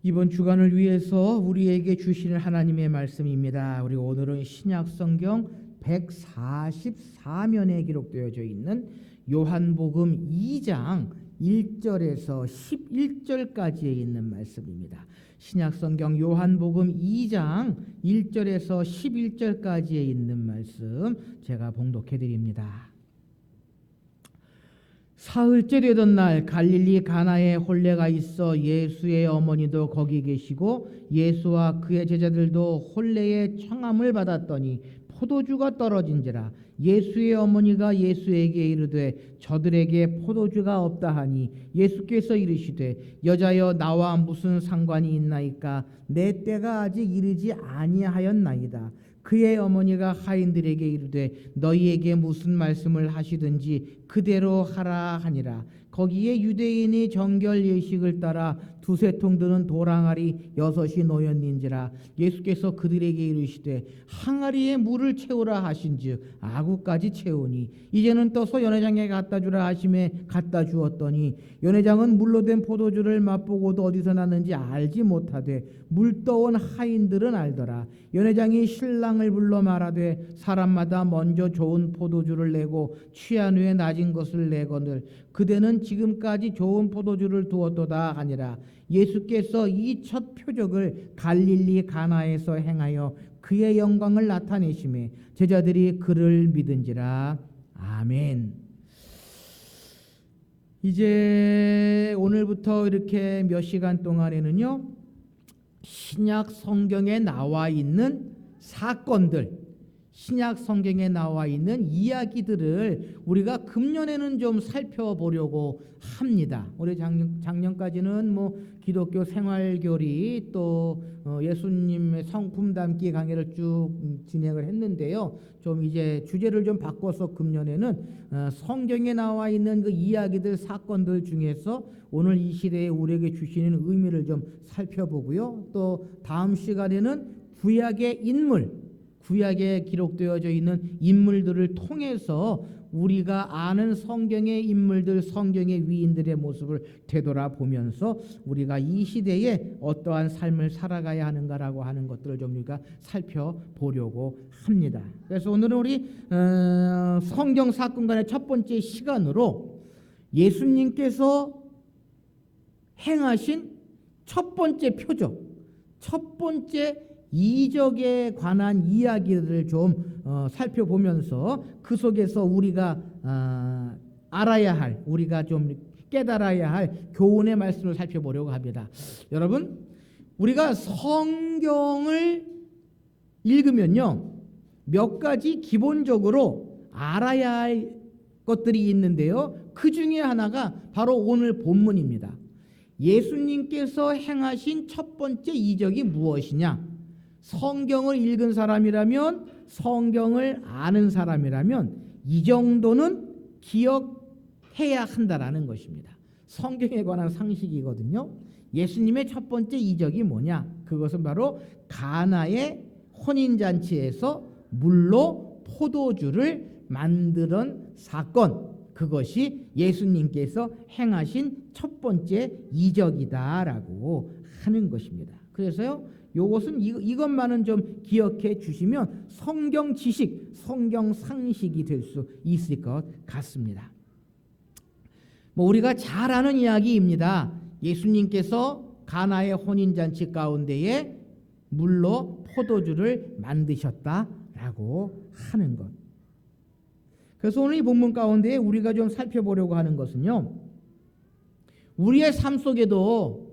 이번 주간을 위해서 우리에게 주시는 하나님의 말씀입니다. 우리 오늘은 신약 성경 144면에 기록되어져 있는 요한복음 2장 1절에서 11절까지에 있는 말씀입니다. 신약 성경 요한복음 2장 1절에서 11절까지에 있는 말씀 제가 봉독해 드립니다. 사흘째 되던 날 갈릴리 가나에 혼례가 있어 예수의 어머니도 거기 계시고 예수와 그의 제자들도 혼례의 청함을 받았더니 포도주가 떨어진지라. 예수의 어머니가 예수에게 이르되 저들에게 포도주가 없다 하니 예수께서 이르시되 여자여 나와 무슨 상관이 있나이까 내 때가 아직 이르지 아니하였나이다. 그의 어머니가 하인들에게 이르되 너희에게 무슨 말씀을 하시든지 그대로 하라 하니라. 거기에 유대인이 정결 예식을 따라 두세 통 드는 도랑아리 6이 놓였는지라. 예수께서 그들에게 이르시되 항아리에 물을 채우라 하신즉 아구까지 채우니 이제는 떠서 연회장에 갖다 주라 하심에 갖다 주었더니 연회장은 물로 된 포도주를 맛보고도 어디서 났는지 알지 못하되 물 떠온 하인들은 알더라. 연회장이 신랑을 불러 말하되 사람마다 먼저 좋은 포도주를 내고 취한 후에 낮은 것을 내거늘 그대는 지금까지 좋은 포도주를 두었도다 하니라. 예수께서 이 첫 표적을 갈릴리 가나에서 행하여 그의 영광을 나타내심에 제자들이 그를 믿은지라. 아멘. 이제 오늘부터 이렇게 몇 시간 동안에는요, 신약 성경에 나와 있는 사건들, 신약 성경에 나와 있는 이야기들을 우리가 금년에는 좀 살펴보려고 합니다. 올해 작년까지는 기독교 생활교리 또 예수님의 성품 담기 강의를 쭉 진행을 했는데요. 좀 이제 주제를 좀 바꿔서 금년에는 성경에 나와 있는 그 이야기들 사건들 중에서 오늘 이 시대에 우리에게 주시는 의미를 좀 살펴보고요. 또 다음 시간에는 구약의 인물, 구약에 기록되어져 있는 인물들을 통해서 우리가 아는 성경의 인물들, 성경의 위인들의 모습을 되돌아보면서 우리가 이 시대에 어떠한 삶을 살아가야 하는가라고 하는 것들을 좀 우리가 살펴보려고 합니다. 그래서 오늘은 우리 성경 사건간의 첫 번째 시간으로 예수님께서 행하신 첫 번째 표적, 첫 번째 이적에 관한 이야기들을 좀 살펴보면서 그 속에서 우리가 알아야 할, 우리가 좀 깨달아야 할 교훈의 말씀을 살펴보려고 합니다. 여러분, 우리가 성경을 읽으면요, 몇 가지 기본적으로 알아야 할 것들이 있는데요. 그 중에 하나가 바로 오늘 본문입니다. 예수님께서 행하신 첫 번째 이적이 무엇이냐? 성경을 읽은 사람이라면, 성경을 아는 사람이라면 이 정도는 기억해야 한다라는 것입니다. 성경에 관한 상식이거든요. 예수님의 첫 번째 이적이 뭐냐? 그것은 바로 가나의 혼인잔치에서 물로 포도주를 만드는 사건, 그것이 예수님께서 행하신 첫 번째 이적이다라고 하는 것입니다. 그래서요, 이것은 이것만은 좀 기억해 주시면 성경 지식, 성경 상식이 될 수 있을 것 같습니다. 우리가 잘 아는 이야기입니다. 예수님께서 가나의 혼인잔치 가운데에 물로 포도주를 만드셨다라고 하는 것. 그래서 오늘 이 본문 가운데 우리가 좀 살펴보려고 하는 것은요, 우리의 삶 속에도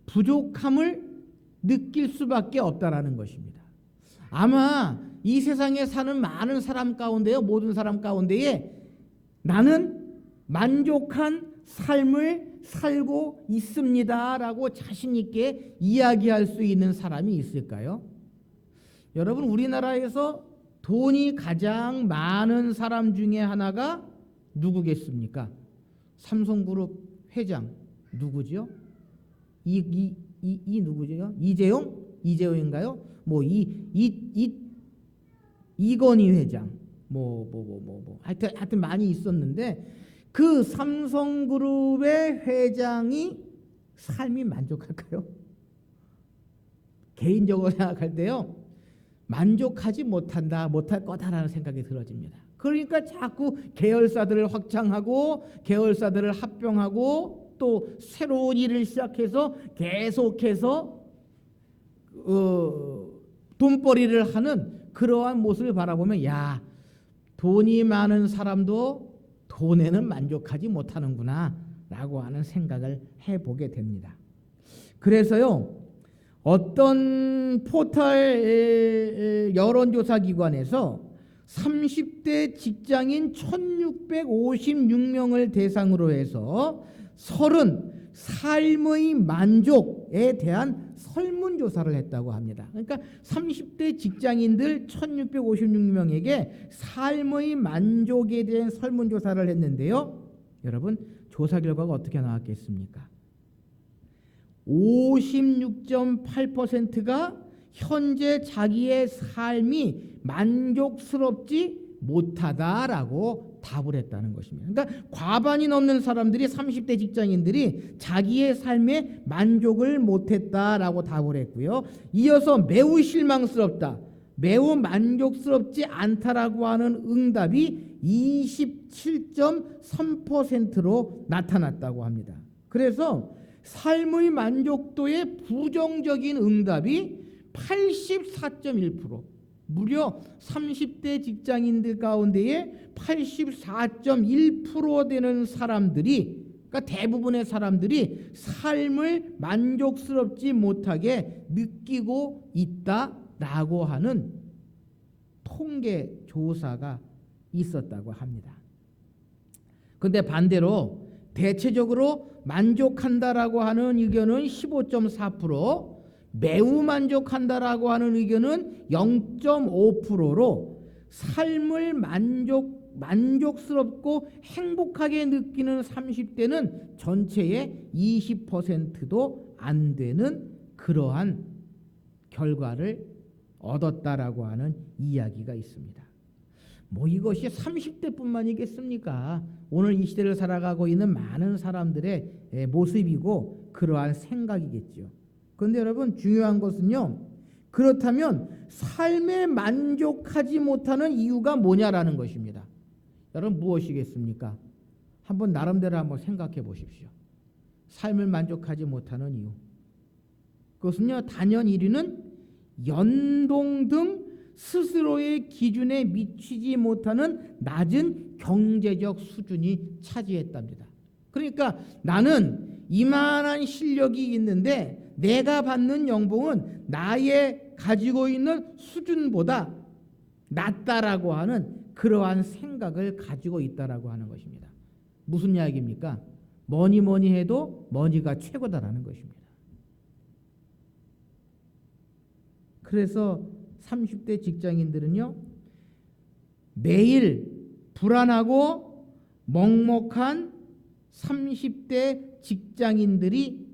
부족함을 느낄 수밖에 없다라는 것입니다. 아마 이 세상에 사는 많은 사람 가운데요, 모든 사람 가운데에 나는 만족한 삶을 살고 있습니다라고 자신 있게 이야기할 수 있는 사람이 있을까요? 여러분, 우리나라에서 돈이 가장 많은 사람 중에 하나가 누구겠습니까? 삼성그룹 회장 누구죠? 이 누구죠? 이재용인가요? 이건희 회장, 하여튼 많이 있었는데 그 삼성그룹의 회장이 삶이 만족할까요? 개인적으로 생각할 때요, 만족하지 못할 거다라는 생각이 들어집니다. 그러니까 자꾸 계열사들을 확장하고 계열사들을 합병하고 또 새로운 일을 시작해서 계속해서 돈벌이를 하는 그러한 모습을 바라보면, 야, 돈이 많은 사람도 돈에는 만족하지 못하는구나 라고 하는 생각을 해보게 됩니다. 그래서요, 어떤 포털 여론조사 기관에서 30대 직장인 1656명을 대상으로 해서 삶의 만족에 대한 설문조사를 했다고 합니다. 그러니까 30대 직장인들 1656명에게 삶의 만족에 대한 설문조사를 했는데요. 여러분, 조사 결과가 어떻게 나왔겠습니까? 56.8%가 현재 자기의 삶이 만족스럽지 못하다라고 답을 했다는 것입니다. 그러니까 과반이 넘는 사람들이, 30대 직장인들이 자기의 삶에 만족을 못했다라고 답을 했고요. 이어서 매우 실망스럽다, 매우 만족스럽지 않다라고 하는 응답이 27.3%로 나타났다고 합니다. 그래서 삶의 만족도의 부정적인 응답이 84.1%, 무려 30대 직장인들 가운데에 84.1% 되는 사람들이, 그러니까 대부분의 사람들이 삶을 만족스럽지 못하게 느끼고 있다라고 하는 통계 조사가 있었다고 합니다. 그런데 반대로 대체적으로 만족한다라고 하는 의견은 15.4%, 매우 만족한다라고 하는 의견은 0.5%로 삶을 만족스럽고 행복하게 느끼는 30대는 전체의 20%도 안 되는 그러한 결과를 얻었다라고 하는 이야기가 있습니다. 이것이 30대뿐만이겠습니까? 오늘 이 시대를 살아가고 있는 많은 사람들의 모습이고 그러한 생각이겠죠. 그런데 여러분, 중요한 것은요, 그렇다면 삶에 만족하지 못하는 이유가 뭐냐라는 것입니다. 여러분, 무엇이겠습니까? 한번 나름대로 한번 생각해 보십시오. 삶을 만족하지 못하는 이유. 그것은요, 단연 1위는 연봉 등 스스로의 기준에 미치지 못하는 낮은 경제적 수준이 차지했답니다. 그러니까 나는 이만한 실력이 있는데 내가 받는 연봉은 나의 가지고 있는 수준보다 낮다라고 하는 그러한 생각을 가지고 있다라고 하는 것입니다. 무슨 이야기입니까? 뭐니 해도 머니가 최고다라는 것입니다. 그래서 30대 직장인들은요, 매일 불안하고 먹먹한 30대 직장인들이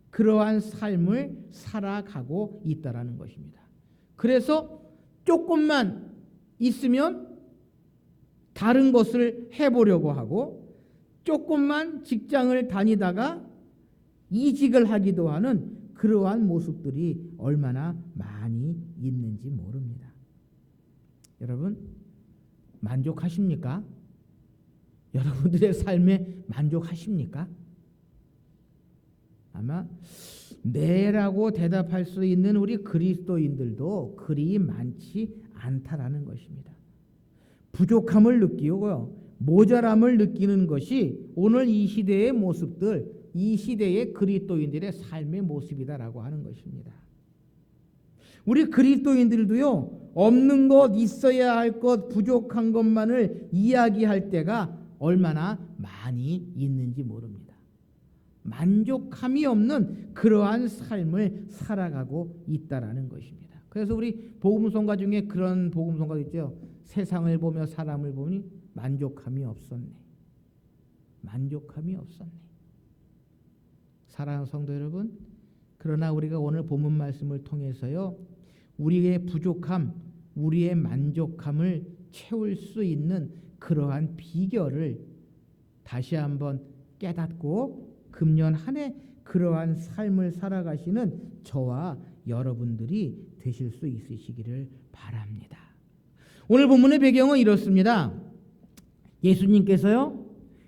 그러한 삶을 살아가고 있다라는 것입니다. 그래서 조금만 있으면 다른 것을 해보려고 하고, 조금만 직장을 다니다가 이직을 하기도 하는 그러한 모습들이 얼마나 많이 있는지 모릅니다. 여러분, 만족하십니까? 여러분들의 삶에 만족하십니까? 아마 네라고 대답할 수 있는 우리 그리스도인들도 그리 많지 않다라는 것입니다. 부족함을 느끼고요, 모자람을 느끼는 것이 오늘 이 시대의 모습들, 이 시대의 그리스도인들의 삶의 모습이다라고 하는 것입니다. 우리 그리스도인들도요, 없는 것, 있어야 할 것, 부족한 것만을 이야기할 때가 얼마나 많이 있는지 모릅니다. 만족함이 없는 그러한 삶을 살아가고 있다라는 것입니다. 그래서 우리 복음성가 중에 그런 복음성가 있죠. 세상을 보며 사람을 보니 만족함이 없었네. 만족함이 없었네. 사랑하는 성도 여러분, 그러나 우리가 오늘 본문 말씀을 통해서요, 우리의 부족함, 우리의 만족함을 채울 수 있는 그러한 비결을 다시 한번 깨닫고 금년 한 해 그러한 삶을 살아가시는 저와 여러분들이 되실 수 있으시기를 바랍니다. 오늘 본문의 배경은 이렇습니다. 예수님께서요,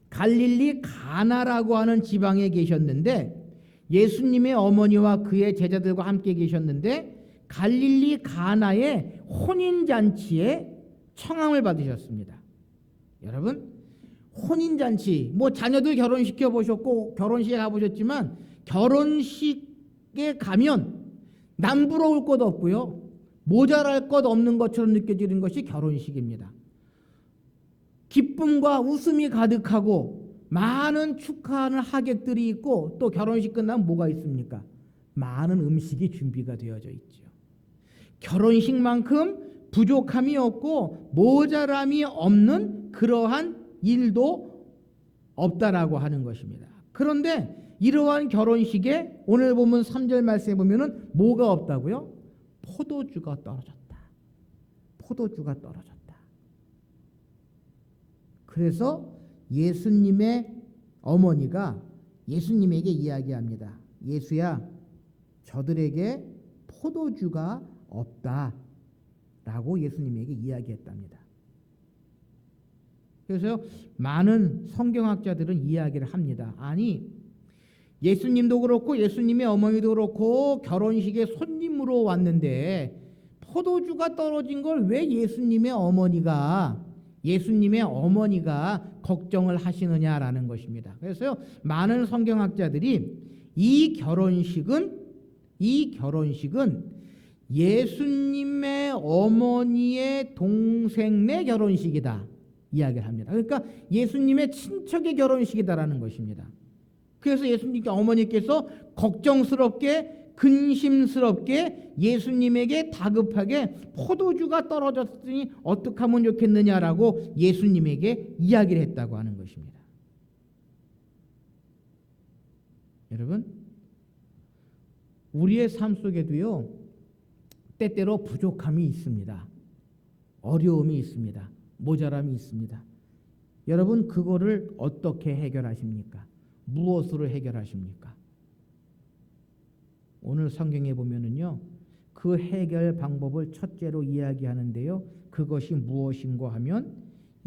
갈릴리 가나라고 하는 지방에 계셨는데, 예수님의 어머니와 그의 제자들과 함께 계셨는데, 갈릴리 가나의 혼인잔치에 청함을 받으셨습니다. 여러분, 혼인잔치, 자녀들 결혼시켜 보셨고 결혼식에 가보셨지만, 결혼식에 가면 남부러울 것 없고요, 모자랄 것 없는 것처럼 느껴지는 것이 결혼식입니다. 기쁨과 웃음이 가득하고 많은 축하하는 하객들이 있고, 또 결혼식 끝나면 뭐가 있습니까? 많은 음식이 준비가 되어져 있죠. 결혼식만큼 부족함이 없고 모자람이 없는 그러한 일도 없다라고 하는 것입니다. 그런데 이러한 결혼식에 오늘 보면 3절 말씀에 보면은 뭐가 없다고요? 포도주가 떨어졌다. 포도주가 떨어졌다. 그래서 예수님의 어머니가 예수님에게 이야기합니다. 예수야, 저들에게 포도주가 없다 라고 예수님에게 이야기했답니다. 그래서 많은 성경학자들은 이야기를 합니다. 아니, 예수님도 그렇고 예수님의 어머니도 그렇고 결혼식에 손님으로 왔는데 포도주가 떨어진 걸 왜 예수님의 어머니가 걱정을 하시느냐라는 것입니다. 그래서 많은 성경학자들이 이 결혼식은 예수님의 어머니의 동생네 결혼식이다 이야기를 합니다. 그러니까 예수님의 친척의 결혼식이다라는 것입니다. 그래서 예수님께 어머니께서 걱정스럽게 근심스럽게 예수님에게 다급하게 포도주가 떨어졌으니 어떻게 하면 좋겠느냐라고 예수님에게 이야기를 했다고 하는 것입니다. 여러분, 우리의 삶 속에도요, 때때로 부족함이 있습니다. 어려움이 있습니다. 모자람이 있습니다. 여러분, 그거를 어떻게 해결하십니까? 무엇으로 해결하십니까? 오늘 성경에 보면은요, 그 해결 방법을 첫째로 이야기하는데요, 그것이 무엇인가 하면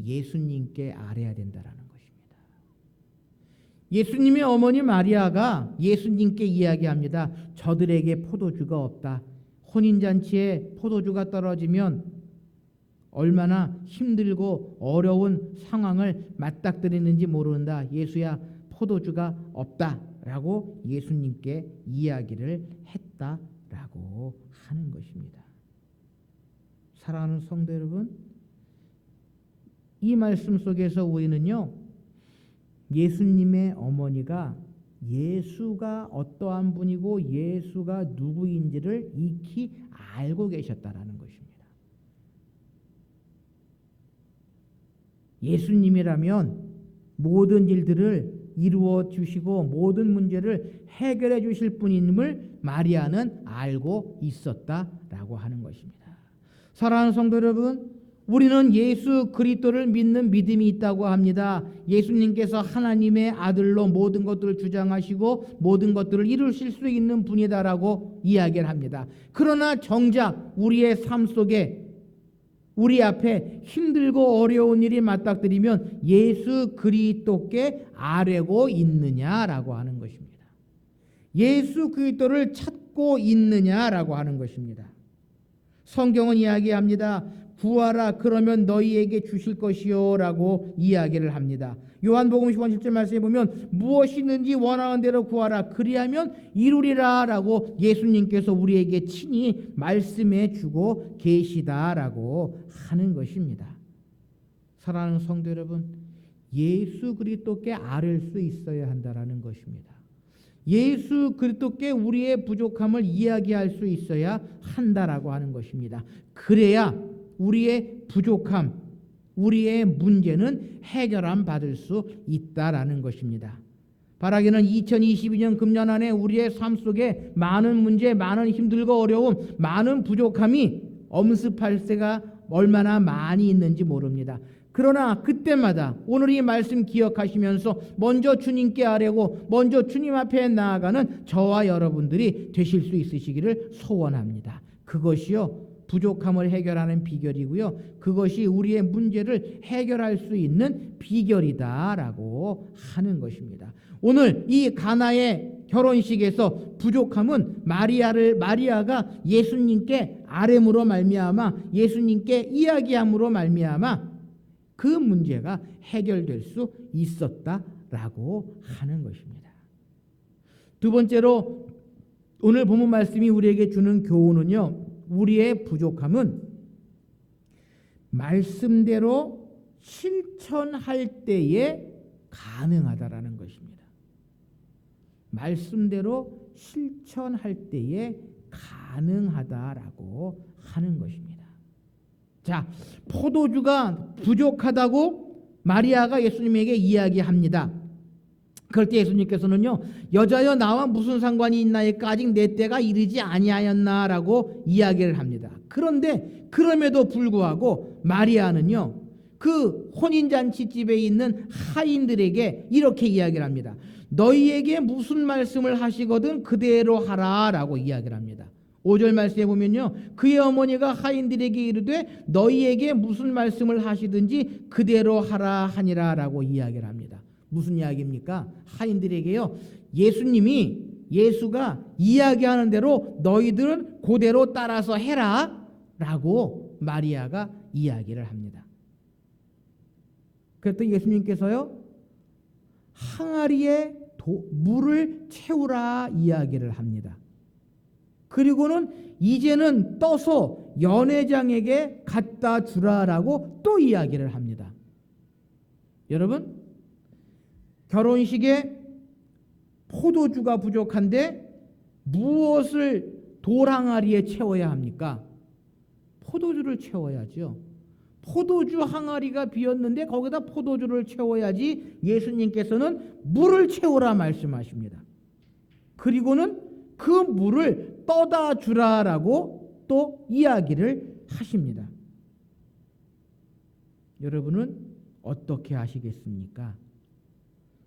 예수님께 아뢰야 된다라는 것입니다. 예수님의 어머니 마리아가 예수님께 이야기합니다. 저들에게 포도주가 없다. 혼인잔치에 포도주가 떨어지면 얼마나 힘들고 어려운 상황을 맞닥뜨리는지 모른다. 예수야, 포도주가 없다 라고 예수님께 이야기를 했다라고 하는 것입니다. 사랑하는 성도 여러분, 이 말씀 속에서 우리는요, 예수님의 어머니가 예수가 어떠한 분이고 예수가 누구인지를 익히 알고 계셨다라는 것입니다. 예수님이라면 모든 일들을 이루어 주시고 모든 문제를 해결해 주실 분임을 마리아는 알고 있었다라고 하는 것입니다. 사랑하는 성도 여러분, 우리는 예수 그리스도를 믿는 믿음이 있다고 합니다. 예수님께서 하나님의 아들로 모든 것들을 주장하시고 모든 것들을 이루실 수 있는 분이다라고 이야기를 합니다. 그러나 정작 우리의 삶 속에 우리 앞에 힘들고 어려운 일이 맞닥뜨리면 예수 그리스도께 아뢰고 있느냐라고 하는 것입니다. 예수 그리스도를 찾고 있느냐라고 하는 것입니다. 성경은 이야기합니다. 구하라 그러면 너희에게 주실 것이요 라고 이야기를 합니다. 요한복음 10장 7절 말씀에 보면 무엇이든지 원하는 대로 구하라 그리하면 이루리라 라고 예수님께서 우리에게 친히 말씀해 주고 계시다라고 하는 것입니다. 사랑하는 성도 여러분, 예수 그리스도께 아뢰 수 있어야 한다라는 것입니다. 예수 그리스도께 우리의 부족함을 이야기할 수 있어야 한다라고 하는 것입니다. 그래야 우리의 부족함, 우리의 문제는 해결함 받을 수 있다라는 것입니다. 바라기는 2022년 금년 안에 우리의 삶 속에 많은 문제, 많은 힘들고 어려움, 많은 부족함이 엄습할 때가 얼마나 많이 있는지 모릅니다. 그러나 그때마다 오늘 이 말씀 기억하시면서 먼저 주님께 아뢰고 먼저 주님 앞에 나아가는 저와 여러분들이 되실 수 있으시기를 소원합니다. 그것이요 부족함을 해결하는 비결이고요. 그것이 우리의 문제를 해결할 수 있는 비결이다라고 하는 것입니다. 오늘 이 가나의 결혼식에서 부족함은 마리아가 예수님께 아뢰므로 말미암아 예수님께 이야기함으로 말미암아 그 문제가 해결될 수 있었다라고 하는 것입니다. 두 번째로 오늘 본문 말씀이 우리에게 주는 교훈은요. 우리의 부족함은 말씀대로 실천할 때에 가능하다라는 것입니다. 말씀대로 실천할 때에 가능하다라고 하는 것입니다. 자, 포도주가 부족하다고 마리아가 예수님에게 이야기합니다. 그럴 때 예수님께서는요, 여자여 나와 무슨 상관이 있나이까 아직 내 때가 이르지 아니하였나라고 이야기를 합니다. 그런데 그럼에도 불구하고 마리아는요, 그 혼인잔치집에 있는 하인들에게 이렇게 이야기를 합니다. 너희에게 무슨 말씀을 하시거든 그대로 하라라고 이야기를 합니다. 5절 말씀에 보면요, 그의 어머니가 하인들에게 이르되 너희에게 무슨 말씀을 하시든지 그대로 하라 하니라라고 이야기를 합니다. 무슨 이야기입니까? 하인들에게요, 예수가 이야기하는 대로 너희들은 그대로 따라서 해라 라고 마리아가 이야기를 합니다. 그랬더니 예수님께서요, 항아리에 물을 채우라 이야기를 합니다. 그리고는 이제는 떠서 연회장에게 갖다 주라라고 또 이야기를 합니다. 여러분, 결혼식에 포도주가 부족한데 무엇을 돌항아리에 채워야 합니까? 포도주를 채워야죠. 포도주 항아리가 비었는데 거기다 포도주를 채워야지 예수님께서는 물을 채우라 말씀하십니다. 그리고는 그 물을 떠다 주라라고 또 이야기를 하십니다. 여러분은 어떻게 하시겠습니까?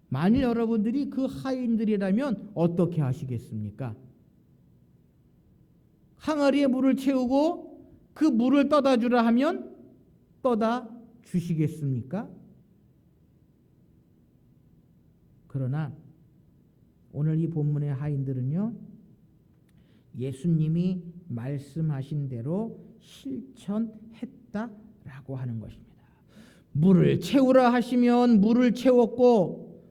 만일 여러분들이 그 하인들이라면 어떻게 하시겠습니까? 항아리에 물을 채우고 그 물을 떠다 주라 하면 떠다 주시겠습니까? 그러나 오늘 이 본문의 하인들은요, 예수님이 말씀하신 대로 실천했다라고 하는 것입니다. 물을 채우라 하시면 물을 채웠고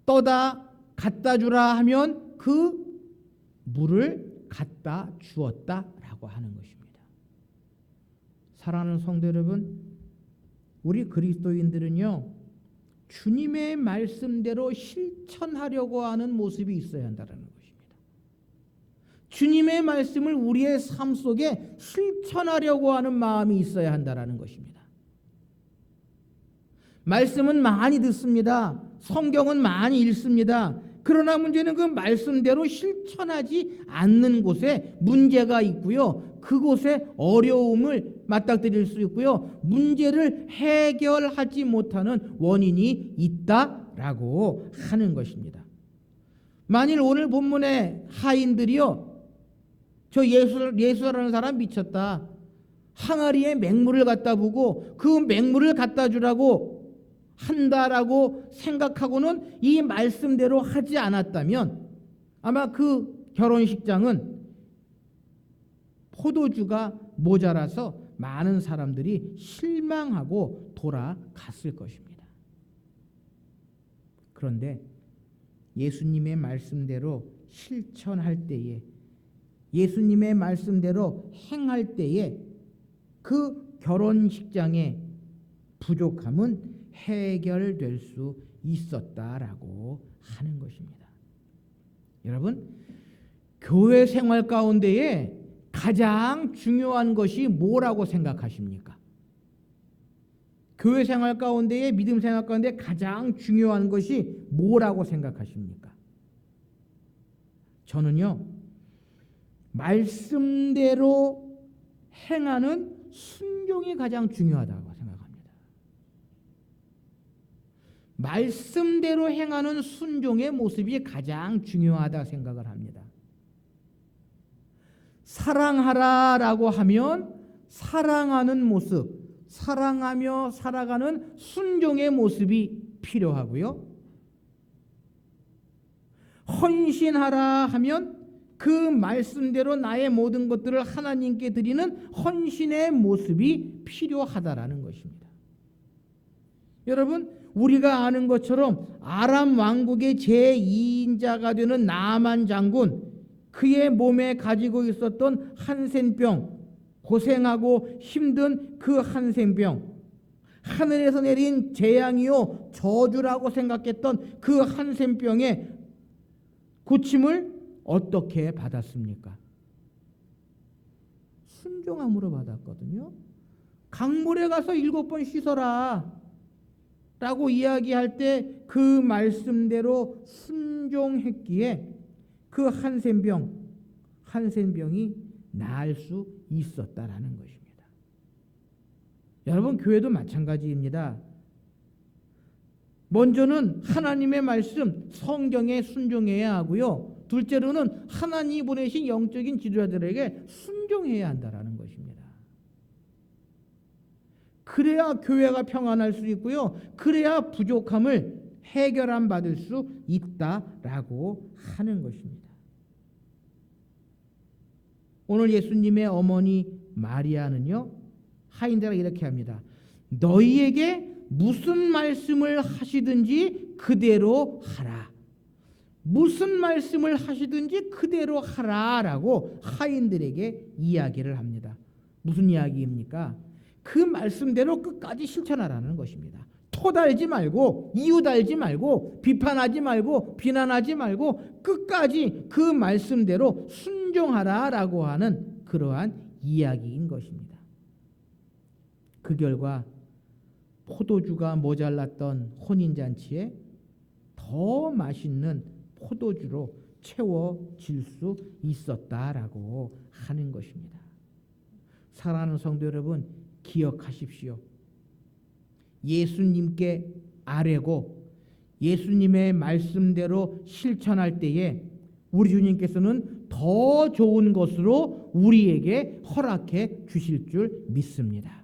떠다 갖다 주라 하면 그 물을 갖다 주었다라고 하는 것입니다. 사랑하는 성도 여러분, 우리 그리스도인들은요, 주님의 말씀대로 실천하려고 하는 모습이 있어야 한다는 것입니다. 주님의 말씀을 우리의 삶 속에 실천하려고 하는 마음이 있어야 한다는 것입니다. 말씀은 많이 듣습니다. 성경은 많이 읽습니다. 그러나 문제는 그 말씀대로 실천하지 않는 곳에 문제가 있고요. 그곳에 어려움을 맞닥뜨릴 수 있고요. 문제를 해결하지 못하는 원인이 있다라고 하는 것입니다. 만일 오늘 본문의 하인들이요, 저 예수라는 사람 미쳤다, 항아리에 맹물을 갖다 부고 그 맹물을 갖다 주라고 한다라고 생각하고는 이 말씀대로 하지 않았다면 아마 그 결혼식장은 포도주가 모자라서 많은 사람들이 실망하고 돌아갔을 것입니다. 그런데 예수님의 말씀대로 실천할 때에, 예수님의 말씀대로 행할 때에 그 결혼식장의 부족함은 해결될 수 있었다라고 하는 것입니다. 여러분, 교회 생활 가운데에 가장 중요한 것이 뭐라고 생각하십니까? 교회 생활 가운데에, 믿음 생활 가운데 가장 중요한 것이 뭐라고 생각하십니까? 저는요, 말씀대로 행하는 순종이 가장 중요하다고 생각합니다. 말씀대로 행하는 순종의 모습이 가장 중요하다 생각을 합니다. 사랑하라라고 하면 사랑하는 모습, 사랑하며 살아가는 순종의 모습이 필요하고요. 헌신하라 하면 그 말씀대로 나의 모든 것들을 하나님께 드리는 헌신의 모습이 필요하다라는 것입니다. 여러분, 우리가 아는 것처럼 아람 왕국의 제2인자가 되는 나아만 장군, 그의 몸에 가지고 있었던 한센병, 고생하고 힘든 그 한센병, 하늘에서 내린 재앙이요 저주라고 생각했던 그 한센병의 고침을 어떻게 받았습니까? 순종함으로 받았거든요. 강물에 가서 7번 씻어라 라고 이야기할 때 그 말씀대로 순종했기에 그 한센병이 나을 수 있었다라는 것입니다. 여러분, 교회도 마찬가지입니다. 먼저는 하나님의 말씀, 성경에 순종해야 하고요. 둘째로는 하나님이 보내신 영적인 지도자들에게 순종해야 한다라는 것입니다. 그래야 교회가 평안할 수 있고요. 그래야 부족함을 해결함 받을 수 있다라고 하는 것입니다. 오늘 예수님의 어머니 마리아는요, 하인들에게 이렇게 합니다. 너희에게 무슨 말씀을 하시든지 그대로 하라. 무슨 말씀을 하시든지 그대로 하라라고 하인들에게 이야기를 합니다. 무슨 이야기입니까? 그 말씀대로 끝까지 실천하라는 것입니다. 토달지 말고, 이유 달지 말고, 비판하지 말고, 비난하지 말고 끝까지 그 말씀대로 순종하라라고 하는 그러한 이야기인 것입니다. 그 결과 포도주가 모자랐던 혼인잔치에 더 맛있는 포도주로 채워질 수 있었다라고 하는 것입니다. 사랑하는 성도 여러분, 기억하십시오. 예수님께 아뢰고 예수님의 말씀대로 실천할 때에 우리 주님께서는 더 좋은 것으로 우리에게 허락해 주실 줄 믿습니다.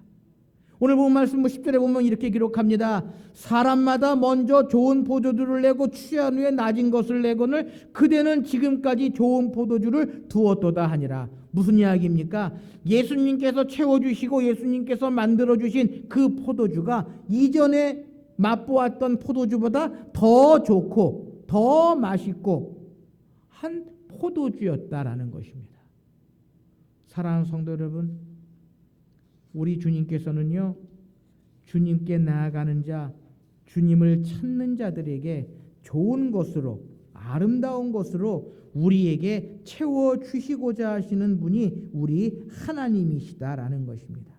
오늘 본 말씀 10절에 보면 이렇게 기록합니다. 사람마다 먼저 좋은 포도주를 내고 취한 후에 낮은 것을 내거늘 그대는 지금까지 좋은 포도주를 두었도다 하니라. 무슨 이야기입니까? 예수님께서 채워주시고 예수님께서 만들어주신 그 포도주가 이전에 맛보았던 포도주보다 더 좋고 더 맛있고 한 포도주였다라는 것입니다. 사랑하는 성도 여러분, 우리 주님께서는요, 주님께 나아가는 자, 주님을 찾는 자들에게 좋은 것으로, 아름다운 것으로 우리에게 채워주시고자 하시는 분이 우리 하나님이시다라는 것입니다.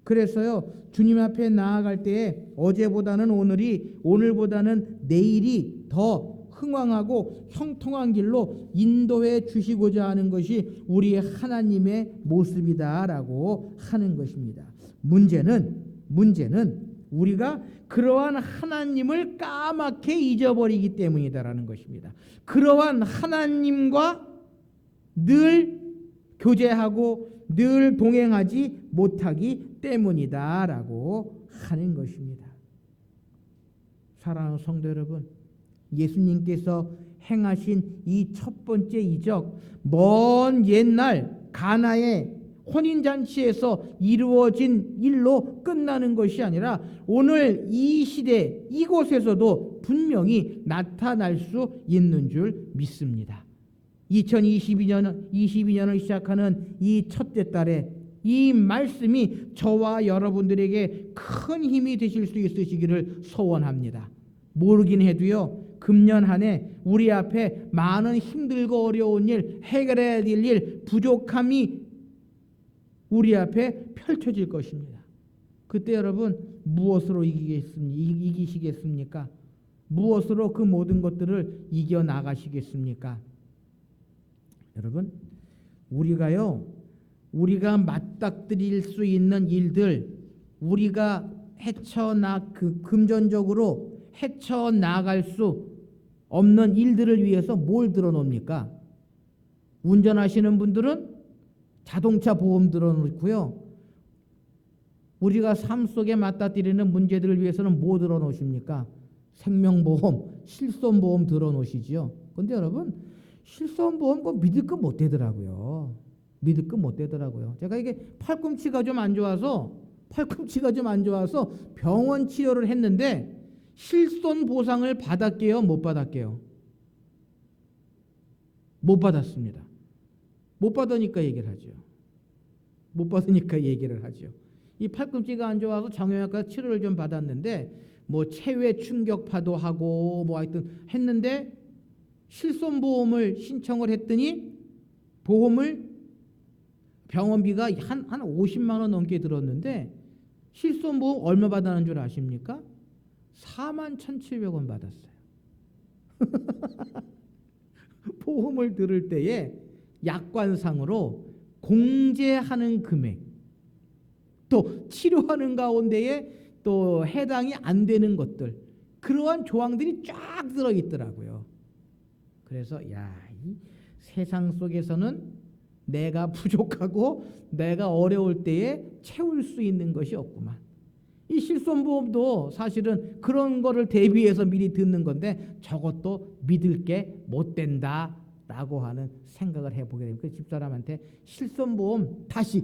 그래서요, 주님 앞에 나아갈 때에 어제보다는 오늘이, 오늘보다는 내일이 더 흥왕하고 형통한 길로 인도해 주시고자 하는 것이 우리의 하나님의 모습이다라고 하는 것입니다. 문제는 우리가 그러한 하나님을 까맣게 잊어버리기 때문이다라는 것입니다. 그러한 하나님과 늘 교제하고 늘 동행하지 못하기 때문이다라고 하는 것입니다. 사랑하는 성도 여러분, 예수님께서 행하신 이 첫 번째 이적, 먼 옛날 가나의 혼인잔치에서 이루어진 일로 끝나는 것이 아니라 오늘 이 시대 이곳에서도 분명히 나타날 수 있는 줄 믿습니다. 2022년을 시작하는 이 첫째 달에 이 말씀이 저와 여러분들에게 큰 힘이 되실 수 있으시기를 소원합니다. 모르긴 해도요, 금년 한 해 우리 앞에 많은 힘들고 어려운 일, 해결해야 될 일, 부족함이 우리 앞에 펼쳐질 것입니다. 그때 여러분 무엇으로 이기시겠습니까? 무엇으로 그 모든 것들을 이겨나가시겠습니까? 여러분, 우리가 맞닥뜨릴 수 있는 일들, 우리가 금전적으로 헤쳐나갈 수 없는 일들을 위해서 뭘 들어놓습니까? 운전하시는 분들은 자동차 보험 들어놓고요. 우리가 삶 속에 맞닥뜨리는 문제들을 위해서는 뭐 들어놓으십니까? 생명보험, 실손보험 들어놓으시지요. 근데 여러분, 실손보험 그거 믿을 거 못 되더라고요. 믿을 거 못 되더라고요. 제가 이게 팔꿈치가 좀 안 좋아서 병원 치료를 했는데 실손 보상을 받았게요, 못 받았게요? 못 받았습니다. 못 받으니까 얘기를 하죠. 못 받으니까 얘기를 하죠. 이 팔꿈치가 안 좋아서 정형외과 치료를 좀 받았는데 뭐 체외 충격파도 하고 뭐 하여튼 했는데 실손보험을 신청을 했더니 보험을 병원비가 한 50만 원 넘게 들었는데 실손보험 얼마 받았는 줄 아십니까? 41,700원 받았어요. 보험을 들을 때에 약관상으로 공제하는 금액 또 치료하는 가운데에 또 해당이 안 되는 것들 그러한 조항들이 쫙 들어있더라고요. 그래서 이 세상 속에서는 내가 부족하고 내가 어려울 때에 채울 수 있는 것이 없구만. 이 실손보험도 사실은 그런 거를 대비해서 미리 듣는 건데 저것도 믿을 게 못 된다라고 하는 생각을 해보게 됩니다. 집사람한테 실손보험 다시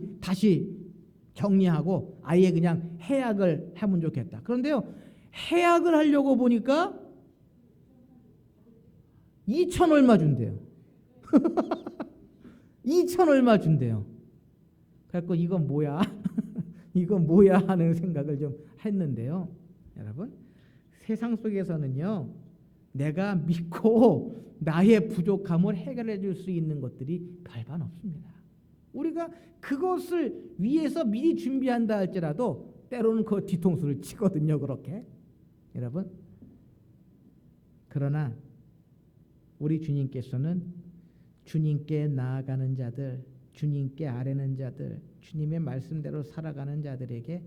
정리하고 아예 그냥 해약을 하면 좋겠다. 그런데요, 해약을 하려고 보니까 2천 얼마 준대요. 2천 얼마 준대요. 그래서 이건 뭐야? 이건 뭐야 하는 생각을 좀 했는데요. 여러분, 세상 속에서는요, 내가 믿고 나의 부족함을 해결해 줄 수 있는 것들이 별반 없습니다. 우리가 그것을 위해서 미리 준비한다 할지라도 때로는 그 뒤통수를 치거든요. 그렇게. 여러분, 그러나 우리 주님께서는 주님께 나아가는 자들, 주님께 아뢰는 자들, 주님의 말씀대로 살아가는 자들에게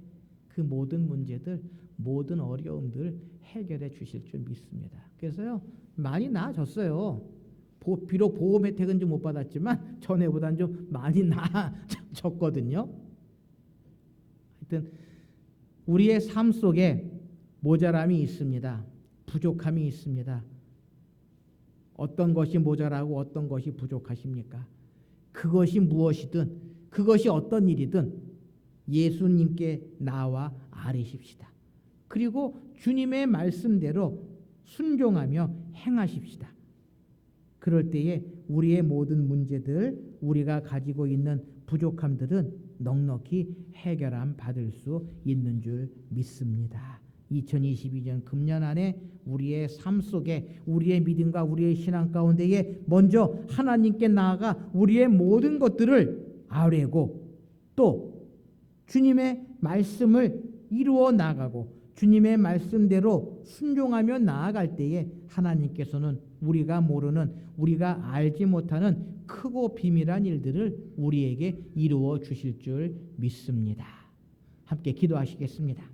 그 모든 문제들, 모든 어려움들을 해결해 주실 줄 믿습니다. 그래서요, 많이 나아졌어요. 비록 보험 혜택은 좀 못 받았지만 전에보다는 좀 많이 나아졌거든요. 하여튼 우리의 삶 속에 모자람이 있습니다. 부족함이 있습니다. 어떤 것이 모자라고 어떤 것이 부족하십니까? 그것이 무엇이든 그것이 어떤 일이든 예수님께 나와 아뢰십시다. 그리고 주님의 말씀대로 순종하며 행하십시다. 그럴 때에 우리의 모든 문제들, 우리가 가지고 있는 부족함들은 넉넉히 해결함 받을 수 있는 줄 믿습니다. 2022년 금년 안에 우리의 삶 속에 우리의 믿음과 우리의 신앙 가운데에 먼저 하나님께 나아가 우리의 모든 것들을 아뢰고 또 주님의 말씀을 이루어 나가고 주님의 말씀대로 순종하며 나아갈 때에 하나님께서는 우리가 모르는, 우리가 알지 못하는 크고 비밀한 일들을 우리에게 이루어 주실 줄 믿습니다. 함께 기도하시겠습니다.